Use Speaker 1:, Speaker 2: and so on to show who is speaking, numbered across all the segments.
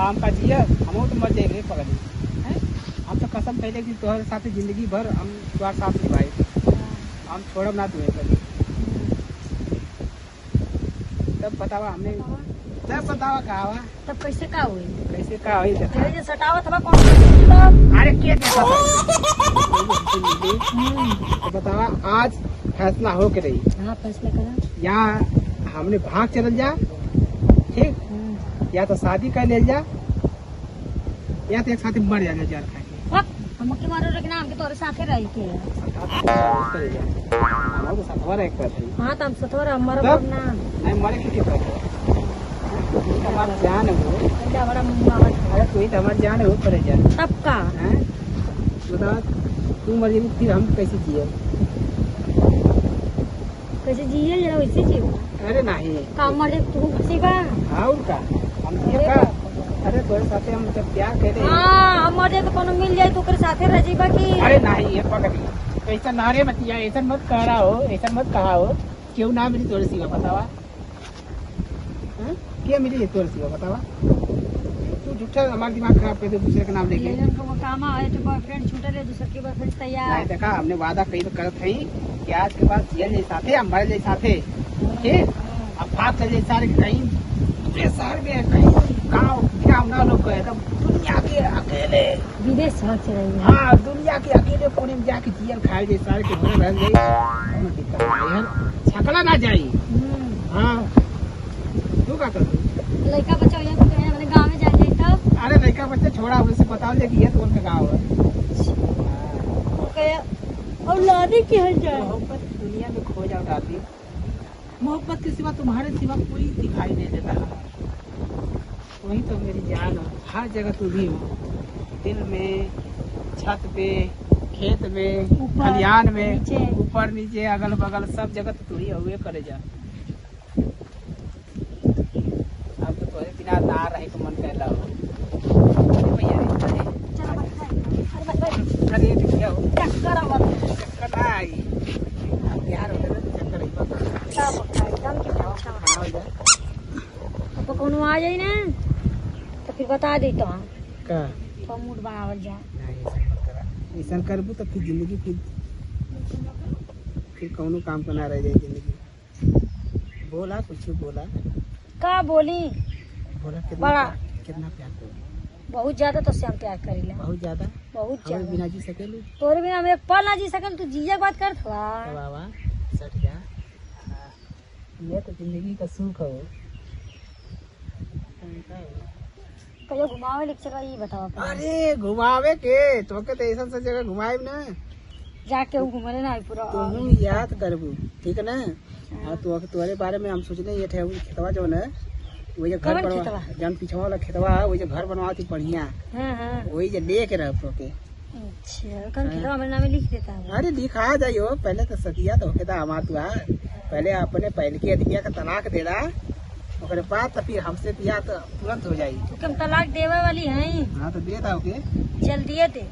Speaker 1: हमका जिया हम तो मर जाएंगे पगली हैं। हम तो कसम पहले कि तोहरे साथ जिंदगी भर हम तुम्हारे साथ निभाए, हम छोड़ब ना तुम्हें कभी। तब बतावा हमने तब बतावा कहा हुआ
Speaker 2: तब कैसे का हुई?
Speaker 1: कैसे का हुई
Speaker 2: तेरे जो सटावत हवा कौन तब?
Speaker 1: अरे क्या देखा तो बतावा आज फैसला हो के रही।
Speaker 2: हाँ फैसला करा।
Speaker 1: या हमने भाग चल जा ठीक, या तो शादी कर ले जा, या तो एक साथ मर जाना जार खा के।
Speaker 2: हम के मारो लेकिन हमके तोरे साथे रही के
Speaker 1: करे जा हम तो सतवार एक पर थी।
Speaker 2: हां त हम सतवार हमर ना
Speaker 1: नहीं मरे के पर हमारा जान हो
Speaker 2: क्या बड़ा मावत।
Speaker 1: अरे कोई तो हमारी जान हो करे जा
Speaker 2: तब का
Speaker 1: हैं बता तू मर जाएगी फिर हम कैसे जिए?
Speaker 2: कैसे जिए जरा वैसे जियो।
Speaker 1: अरे नहीं
Speaker 2: काम मर जाए तू खुशी बा।
Speaker 1: हाँ उनका हम जिए का। अरे तोरे साथे हम जब प्यार करे
Speaker 2: हां हम मर जाए तो कोनो मिल जाए तो ओकरे साथे रह जीबा की।
Speaker 1: अरे नहीं ये पकड़ी ऐसा नारे मत या ऐसा मत कह रहा हो, ऐसा मत कहा हो। क्यों ना मेरी तोरे सिवा बतावा हैं? क्या मेरी तोरे सिवा बतावा? तू झूठा हमारा दिमाग खराब कर दे दूसरे का नाम लेके।
Speaker 2: ये को काम है तो बॉयफ्रेंड छूटे ले दूसरे के बॉयफ्रेंड तैयार।
Speaker 1: नहीं देखा हमने वादा कई तो करत हई कि आज के बाद जियल नहीं साथे हम मर जाए साथे ठीक। अब भाग चले सारे कहीं पूरे शहर में कहीं गाँव क्या ना लोग कहे तो दुनिया के अकेले
Speaker 2: विदेश भाग चले गए।
Speaker 1: हाँ दुनिया के अकेले कोने में जाके जियल खाए जाए सारे के घर रह जाए छकला ना जाए। हाँ तू क्या कर
Speaker 2: लड़का बच्चा हो जाए मैंने गांव में जाए तब।
Speaker 1: अरे लड़का बच्चा छोड़ा उसे बताओ कि ये तो उनका गाँव है।
Speaker 2: ओके और लादी की हल जाए
Speaker 1: मोहब्बत दुनिया में खो जाओ दादी, मोहब्बत के सिवा तुम्हारे सिवा कोई दिखाई नहीं देता। वही तो मेरी जान हो, हर जगह तू भी हो, दिल में, छत पे, खेत में, खलियान में, ऊपर नीचे अगल बगल सब जगह तो तू ही हुए करे जा। अब तो तोरे बिना ना रहे तो मन कहला हो। अरे क्या हो
Speaker 2: चक्कर मत
Speaker 1: चक्कर ना आई प्यार होता है चक्कर
Speaker 2: एकदम के अच्छा अब कोनो आ जाए ना तो फिर बता दे तो
Speaker 1: का
Speaker 2: तो मूड बनावल जा।
Speaker 1: ऐसा करबू तो फिर जिंदगी फिर कौनो काम का ना रह जाए जिंदगी। बोला कुछ बोला
Speaker 2: का बोली
Speaker 1: बोला कितना प्यार करो
Speaker 2: बहुत ज्यादा तो हम प्यार करीला
Speaker 1: बहुत ज्यादा
Speaker 2: बहुत
Speaker 1: हमें
Speaker 2: ज्यादा
Speaker 1: बिना जी सकेलू
Speaker 2: तोरे बिना हम एक पल ना जी सकम तू जीजा बात कर थवा
Speaker 1: बाबा सट जा। ये तो जिंदगी का सुख हो।
Speaker 2: कहियो घुमावे लेके चला ये बताओ।
Speaker 1: अरे घुमावे के तो के ऐसा सा जगह घुमाए ना
Speaker 2: जाके घूमने ना पूरा
Speaker 1: तुम याद करबू ठीक है ना। हाँ तो तुम्हारे बारे में हम सोचने ये थे खेतवा जो है वही घर बनवा जन पिछवा वाला खेतवा वही घर बनवा थी बढ़िया वही जो लेके रह के।
Speaker 2: अच्छा कौन खेतवा मेरे नाम लिख देता है?
Speaker 1: अरे लिखा जाइयो पहले तो सतिया तो होके था हमार तुआ पहले अपने पहले के आदमिया का तलाक दे रहा ओकरे बाद तो फिर हमसे दिया तो तुरंत हो जाई।
Speaker 2: तुम तलाक देवे वाली हैं?
Speaker 1: हाँ तो दे था ओके
Speaker 2: जल्दी दे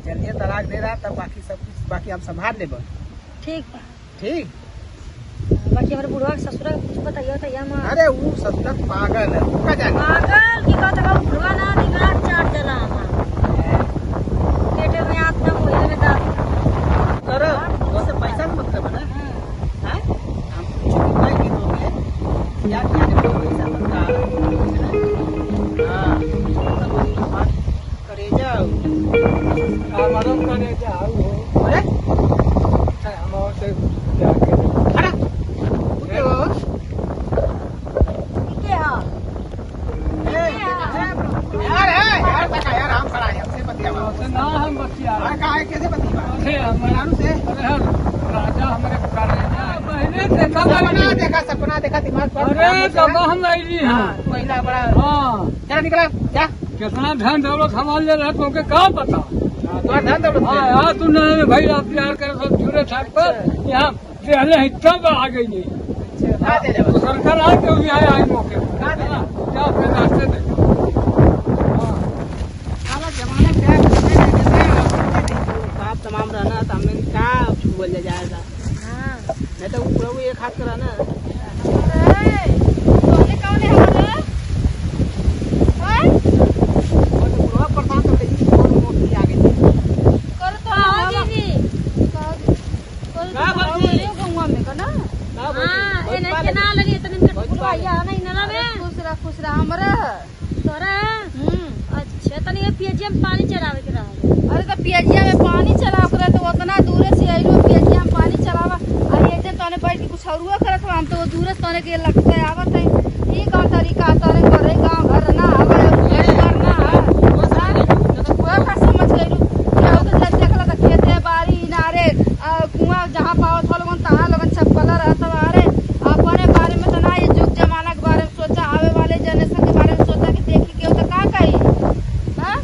Speaker 1: जल्दी तलाक दे रहा तब बाकी सब कुछ बाकी हम संभाल ले
Speaker 2: ठीक बा
Speaker 1: ठीक।
Speaker 2: बाकी हमारे बुढ़वा के ससुरा कुछ बताइए तो या मां।
Speaker 1: अरे वो ससुरा पागल है उसका जाने
Speaker 2: पागल की बात है बुढ़वा ना निकला चाट देला पेटे में आत्मा मोहल्ले में दांत
Speaker 1: करो उससे पैसा का मतलब है ना हैं हम कुछ नहीं की दोगे या क्या पैसा बनता हां सब बात करे जाओ मदद करे जाओ। अरे हम और से क्या करें अरे उठे हो
Speaker 2: के हां
Speaker 1: यार तका यार हम खड़ा है हमसे बतिया ना हम बतिया अरे काहे कैसे बतिया अरे हमारू से अरे राजा हमारे पुकार रहे हैं पहले देखा सपना देखा दिमाग पर अरे जब हम आईली हां पहिला बड़ा हां चल निकला जा कितना धन दौलत संभाल ले रहा तुमके का पता तो धन दौलत हां तू ने भाई आप प्यार करे सब जुड़े ठाक पर यहां पहले इतना आ गई अच्छा दे दे सरकार आ के भी आया मौके का दे क्या अपने रास्ते दे तमाम रहना तो हमें क्या बोल जाएगा नहीं तो पूरा वो एक हाथ करा ना।
Speaker 2: तोरा अच्छा तनी ये पियजिया में पानी चढ़ावे के रहा।
Speaker 3: अरे तो पियजिया में पानी चलाव करे तो उतना दूरे से आइलो पियजिया में पानी चलावा आ ये जे तने बैठ के कुछ औरुआ करत हम तो दूरे से तने के लगता है आवत है ई का तरीका तोरे करे गांव घर ना आवे घर ना तो कोई का समझ गइलू क्या तो जब देखला त खेते बाड़ी इनारे कुआं जहां पावत हो लोगन तहां लोगन छपला रहत बारे अपने बारे में तो ना ये जुग जमाना के बारे में सोचा आवे वाले जनरेशन के बारे में सोचा कि देखी के तो का कही हां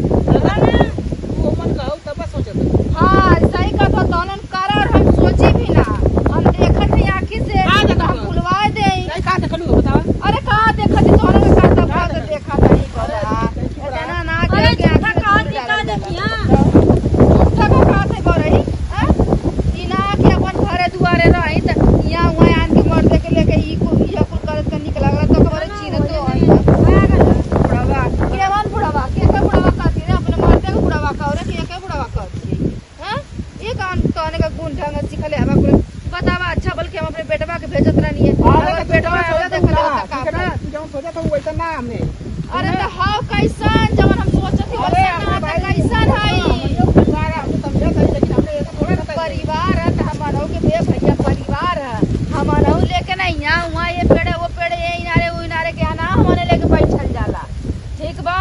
Speaker 1: वो मन कहू तब सोचत
Speaker 3: हाँ सही कहा दोनों कर और हम सोची भी ना हम देखत नहीं आँखी से हम भुलवा दे
Speaker 1: का देखलू बतावा
Speaker 3: अरे कहा देखत दोनों में का दफा के देखा नहीं बोला इतना ना
Speaker 2: अरे
Speaker 3: के
Speaker 2: झूठा कहा दिखा देखिया
Speaker 3: झूठा का कहा से बोरही हां ई ना कि अपन घरे दुआरे रही त यहां वहां आन के मर्दे के लेके ई को करत के निकल लागला तो खबर चीन तो बुढ़ावा केवन बुढ़ावा के बुढ़ावा कहती रे अपने मर्दे के बुढ़ावा का और के बुढ़ावा कहती हां ये काम तोने का गुण ढंग सिखले हवा को बतावा अच्छा बल्कि हम अपने बेटवा के भेजत रहनी है
Speaker 1: अरे
Speaker 3: बेटवा आवे देख ले का
Speaker 1: तू जो सोचत हो वैसा ना हमने
Speaker 3: अरे तो हाउ कैसन जवन हम सोचत ही
Speaker 1: अरे
Speaker 3: वैसा ना कैसन है
Speaker 1: सारा हम समझत है लेकिन हमने ये तो थोड़ा ना
Speaker 3: परिवार है तो हमारा के बे भैया परिवार है हमारा लेके नहीं यहाँ वहाँ ये पेड़े वो पेड़े ये इनारे वो इनारे के ना हमारे लेके बैठल जाला ठीक बा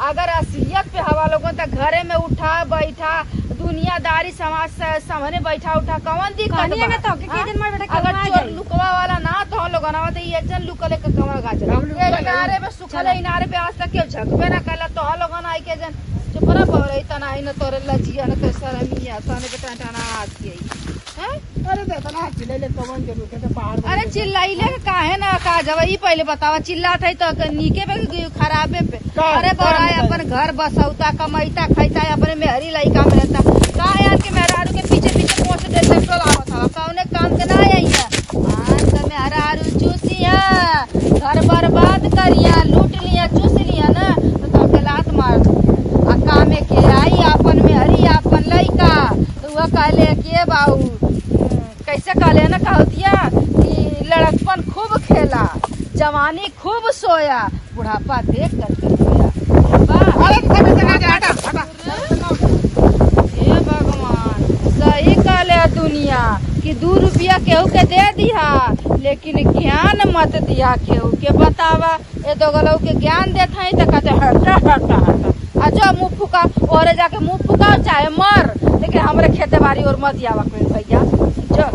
Speaker 3: अगर असलियत पे हवा लोगों तक घरे में उठा बैठा दुनियादारी समाज से सामने बैठा उठा कौन दिक्कत
Speaker 2: कहानी है
Speaker 3: बा?
Speaker 2: तो कि दिन में बेटा
Speaker 3: अगर चोर लुकवा वाला ना तो हम लोग ना तो ये जन लुकले के कमा गाज इनारे पे सुखले इनारे पे आज तक के झकबे ना कहला तो हम लोग ना आई के जन चुप रह पड़े तना ही न तोरे लजिया न तो शर्मिया तने के टाना आती है हैं
Speaker 1: अरे तो इतना चिल्ले ले कौन जरूर के पहाड़
Speaker 3: अरे चिल्लाइले के काहे ना का जब ई पहले बतावा चिल्लात है तो नीके पे कि खराबे पे अरे बड़ा अपन घर बसौता कमाईता खैता अपने मेहरी लइका में रहता का यार के मेहरारू के पीछे पीछे पोस्ट देते तो आवत हवा कौने काम के ना आई है आज तो मेहरारू चूसिया घर बर्बाद करिया लूट लिया चूस लिया ना तो के लात मार आ कामे के आई अपन मेहरी अपन लइका तो वह कहले के बाऊ कैसे कहले ना कहतिया कि लड़कपन खूब खेला जवानी खूब सोया बुढ़ापा देख करके सोया
Speaker 1: अरे खड़े से जा हटा
Speaker 3: हे भगवान सही कहले दुनिया कि 2 रुपया केहू के दे दिया लेकिन ज्ञान मत दिया केहू के बतावा ये दो गलऊ के ज्ञान देता है तो कहते हटा हटा हटा आ जो मुँह फूका और जाके मुँह फूका चाहे मर लेकिन हमारे खेते बाड़ी और मत आवा भैया जो